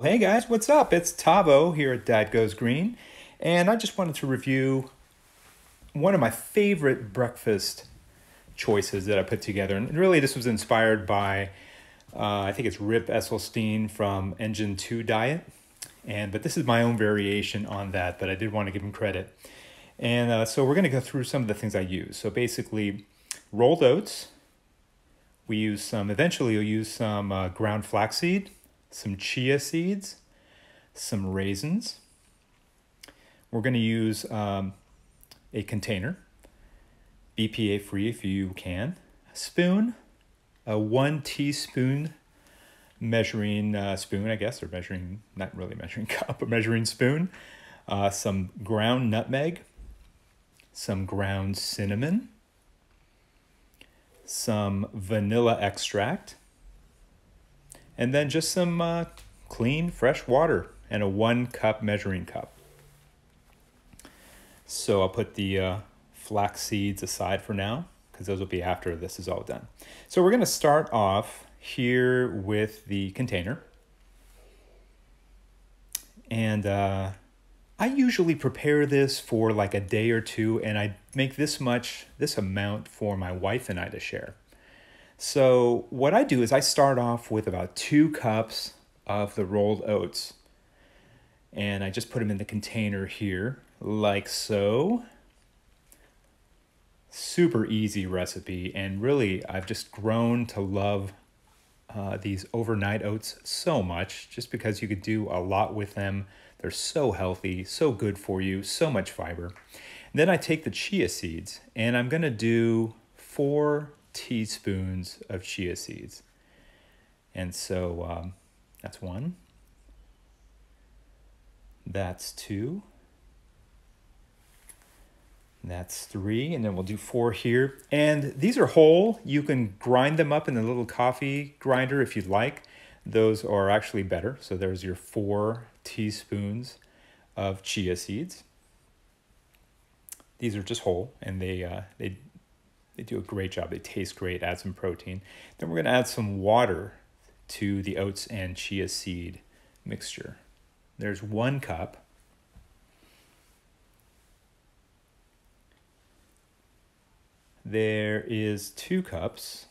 Hey guys, what's up? It's Tavo here at Dad Goes Green, and I just wanted to review one of my favorite breakfast choices that I put together. And really, this was inspired by, I think it's Rip Esselstyn from Engine 2 Diet. But this is my own variation on that, but I did want to give him credit. So we're going to go through some of the things I use. So basically, rolled oats. Eventually you'll use some ground flaxseed, some chia seeds, some raisins. We're going to use a container, BPA free if you can, a spoon, a 1 teaspoon measuring spoon, I guess, or measuring, not really measuring cup, but measuring spoon, some ground nutmeg, some ground cinnamon, some vanilla extract, and then just some clean, fresh water and a 1 cup measuring cup. So I'll put the flax seeds aside for now, because those will be after this is all done. So we're going to start off here with the container. And I usually prepare this for like a day or two, and I make this amount for my wife and I to share. So what I do is I start off with about 2 cups of the rolled oats, and I just put them in the container here, like so. Super easy recipe, and really I've just grown to love these overnight oats so much, just because you could do a lot with them. They're so healthy, so good for you, so much fiber. And then I take the chia seeds, and I'm going to do 4 teaspoons of chia seeds. And so that's 1. That's 2. That's 3, and then we'll do 4 here. And these are whole. You can grind them up in a little coffee grinder if you'd like. Those are actually better. So there's your 4 teaspoons of chia seeds. These are just whole, and they do a great job. They taste great, add some protein. Then we're going to add some water to the oats and chia seed mixture. There's 1 cup. There is 2 cups.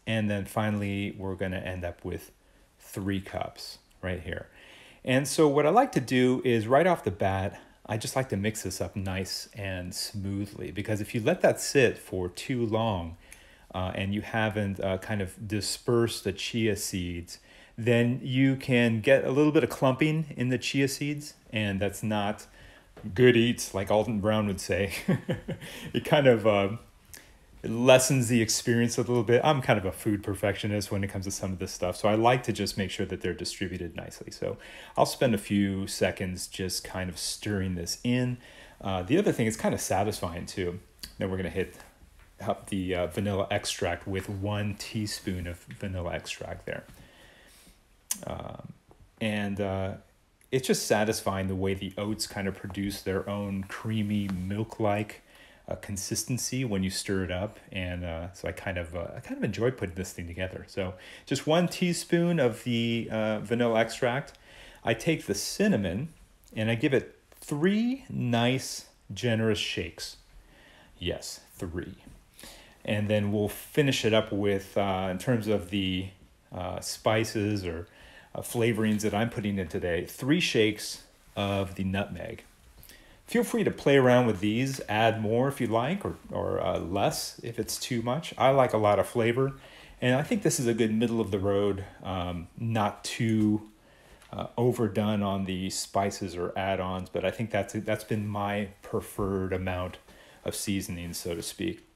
And then finally, we're going to end up with 3 cups right here. And so what I like to do is right off the bat, I just like to mix this up nice and smoothly, because if you let that sit for too long and you haven't kind of dispersed the chia seeds, then you can get a little bit of clumping in the chia seeds, and that's not good eats, like Alton Brown would say. It kind of it lessens the experience a little bit. I'm kind of a food perfectionist when it comes to some of this stuff, so I like to just make sure that they're distributed nicely. So I'll spend a few seconds just kind of stirring this in. The other thing is kind of satisfying too. Then we're going to hit up the vanilla extract with 1 teaspoon of vanilla extract there. It's just satisfying the way the oats kind of produce their own creamy milk-like consistency when you stir it up, and so I kind of enjoy putting this thing together. So just 1 teaspoon of the vanilla extract. I take the cinnamon and I give it 3 nice generous shakes. Yes, 3. And then we'll finish it up with in terms of the spices or flavorings that I'm putting in today, 3 shakes of the nutmeg. Feel free to play around with these, add more if you like, or less if it's too much. I like a lot of flavor, and I think this is a good middle of the road, not too overdone on the spices or add-ons, but I think that's been my preferred amount of seasoning, so to speak.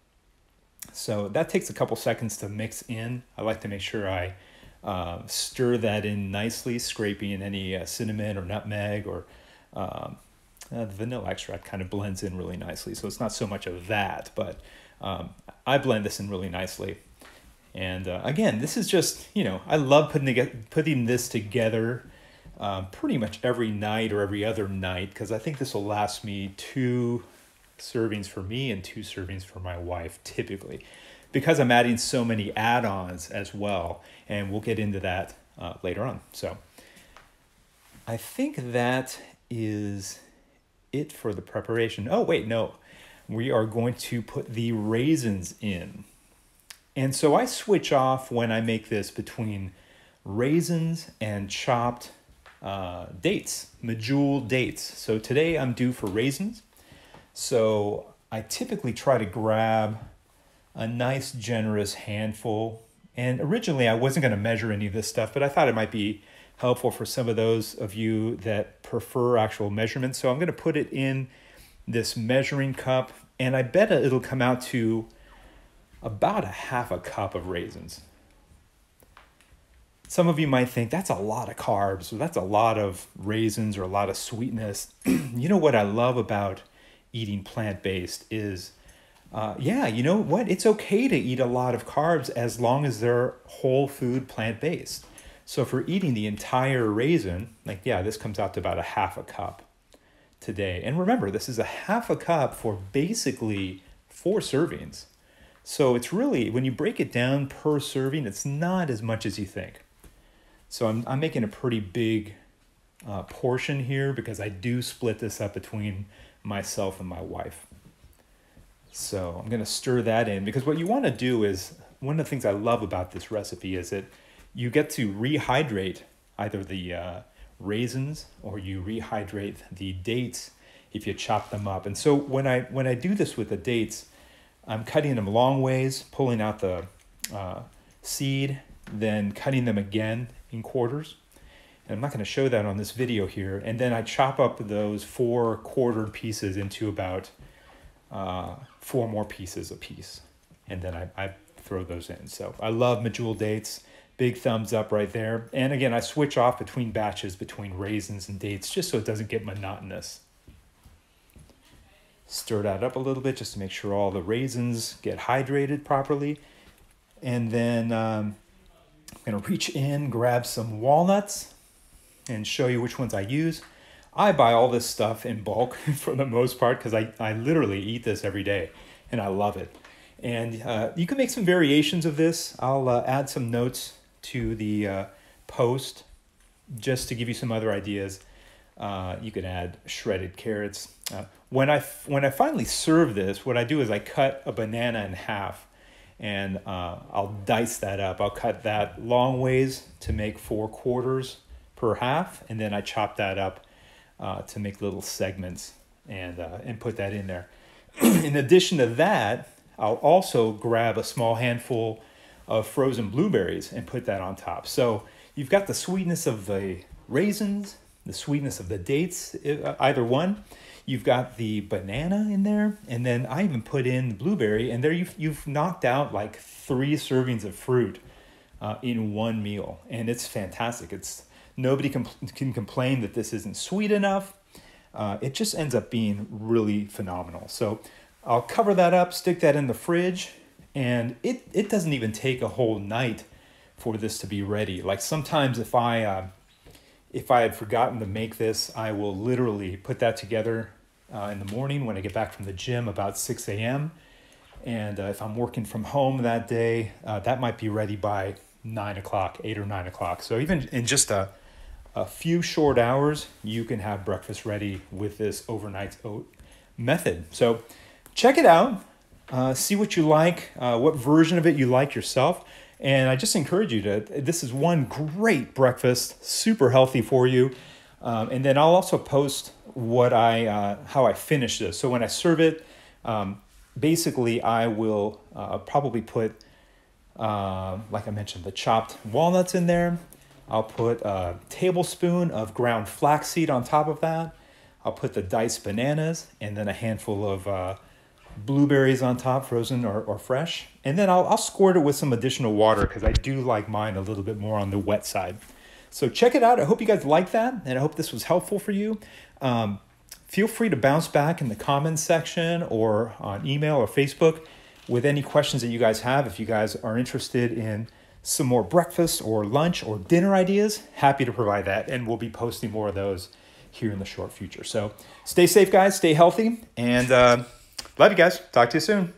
So that takes a couple seconds to mix in. I like to make sure I stir that in nicely, scraping in any cinnamon or nutmeg, or the vanilla extract kind of blends in really nicely. So it's not so much of that, but I blend this in really nicely. And again, this is just, I love putting this together pretty much every night or every other night, because I think this will last me 2 servings for me and 2 servings for my wife typically. because I'm adding so many add-ons as well, and we'll get into that later on. So I think that is it for the preparation. Oh, wait, no. We are going to put the raisins in. And so I switch off when I make this between raisins and chopped dates, medjool dates. So today I'm due for raisins. So I typically try to grab a nice generous handful. And originally I wasn't going to measure any of this stuff, but I thought it might be helpful for some of those of you that prefer actual measurements. So I'm going to put it in this measuring cup, and I bet it'll come out to about 1/2 cup of raisins. Some of you might think that's a lot of carbs, or that's a lot of raisins, or a lot of sweetness. You know what I love about eating plant-based is, yeah, you know what? It's okay to eat a lot of carbs as long as they're whole food plant-based. So if we're eating the entire raisin, like, yeah, this comes out to about 1/2 cup today. And remember, this is 1/2 cup for basically 4 servings. So it's really, when you break it down per serving, it's not as much as you think. So I'm making a pretty big portion here because I do split this up between myself and my wife. So I'm going to stir that in, because what you want to do is, one of the things I love about this recipe is that you get to rehydrate either the raisins, or you rehydrate the dates if you chop them up. And so when I do this with the dates, I'm cutting them long ways, pulling out the seed, then cutting them again in quarters. And I'm not going to show that on this video here. And then I chop up those 4 quartered pieces into about 4 more pieces a piece. And then I throw those in. So I love medjool dates. Big thumbs up right there. And again, I switch off between batches between raisins and dates just so it doesn't get monotonous. Stir that up a little bit just to make sure all the raisins get hydrated properly. And then I'm going to reach in, grab some walnuts, and show you which ones I use. I buy all this stuff in bulk for the most part because I literally eat this every day and I love it. And you can make some variations of this. I'll add some notes to the post just to give you some other ideas. You could add shredded carrots. When I finally serve this, what I do is I cut a banana in half, and I'll dice that up. I'll cut that long ways to make 4 quarters per half, and then I chop that up to make little segments and put that in there. In addition to that, I'll also grab a small handful of frozen blueberries and put that on top. So you've got the sweetness of the raisins, the sweetness of the dates, either one. You've got the banana in there, and then I even put in the blueberry, and there you've knocked out like 3 servings of fruit in one meal, and it's fantastic. Nobody can complain that this isn't sweet enough. It just ends up being really phenomenal. So I'll cover that up, stick that in the fridge, and it doesn't even take a whole night for this to be ready. Like sometimes if I had forgotten to make this, I will literally put that together in the morning when I get back from the gym about 6 a.m. And if I'm working from home that day, that might be ready by 9 o'clock, 8 or 9 o'clock. So even in just a few short hours, you can have breakfast ready with this overnight oat method. So check it out. See what you like, what version of it you like yourself. And I just encourage you this is one great breakfast, super healthy for you. And then I'll also post how I finish this. So when I serve it, basically I will probably put, like I mentioned, the chopped walnuts in there. I'll put a tablespoon of ground flaxseed on top of that. I'll put the diced bananas and then a handful of blueberries on top, frozen or fresh. And then I'll squirt it with some additional water because I do like mine a little bit more on the wet side. So check it out. I hope you guys like that, and I hope this was helpful for you. Feel free to bounce back in the comments section or on email or Facebook with any questions that you guys have. If you guys are interested in some more breakfast or lunch or dinner ideas, happy to provide that, and we'll be posting more of those here in the short future. So stay safe, guys. Stay healthy, and love you guys. Talk to you soon.